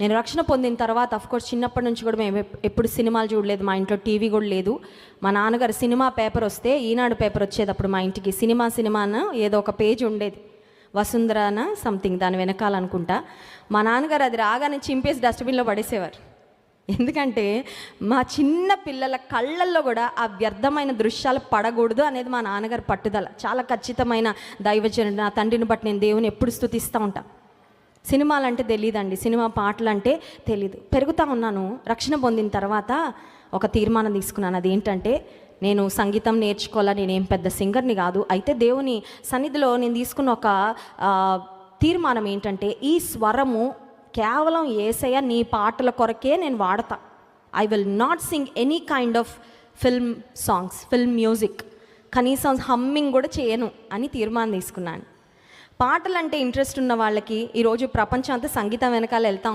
నేను రక్షణ పొందిన తర్వాత అఫ్కోర్స్ చిన్నప్పటి నుంచి కూడా మేము ఎప్పుడు సినిమాలు చూడలేదు, మా ఇంట్లో టీవీ కూడా లేదు. మా నాన్నగారు సినిమా పేపర్ వస్తే, ఈనాడు పేపర్ వచ్చేటప్పుడు మా ఇంటికి సినిమాను ఏదో ఒక పేజ్ ఉండేది, వసుంధరాన సంథింగ్ దాని వెనకాలనుకుంటా. మా నాన్నగారు అది రాగానే చింపేసి డస్ట్బిన్లో పడేసేవారు. ఎందుకంటే మా చిన్న పిల్లల కళ్ళల్లో కూడా ఆ వ్యర్థమైన దృశ్యాలు పడకూడదు అనేది మా నాన్నగారు పట్టుదల. చాలా ఖచ్చితమైన దైవజనుడు. నా తండ్రిని బట్టి నేను దేవుని ఎప్పుడు స్తుతిస్తూ ఉంటాను. సినిమాలు అంటే తెలియదండి, సినిమా పాటలు అంటే తెలీదు. పెరుగుతూ ఉన్నాను. రక్షణ పొందిన తర్వాత ఒక తీర్మానం తీసుకున్నాను. అదేంటంటే, నేను సంగీతం నేర్చుకోవాలని, నేనేం పెద్ద సింగర్ని కాదు. అయితే దేవుని సన్నిధిలో నేను తీసుకున్న ఒక తీర్మానం ఏంటంటే, ఈ స్వరము కేవలం యేసయ్య నీ పాటల కొరకే నేను వాడతా. I will not Singh any kind of film songs, film music, కనీసం హమ్మింగ్ కూడా చేయను అని తీర్మానం తీసుకున్నాను. పాటలు అంటే ఇంట్రెస్ట్ ఉన్న వాళ్ళకి ఈరోజు ప్రపంచం అంతా సంగీతం వెనకాల వెళ్తూ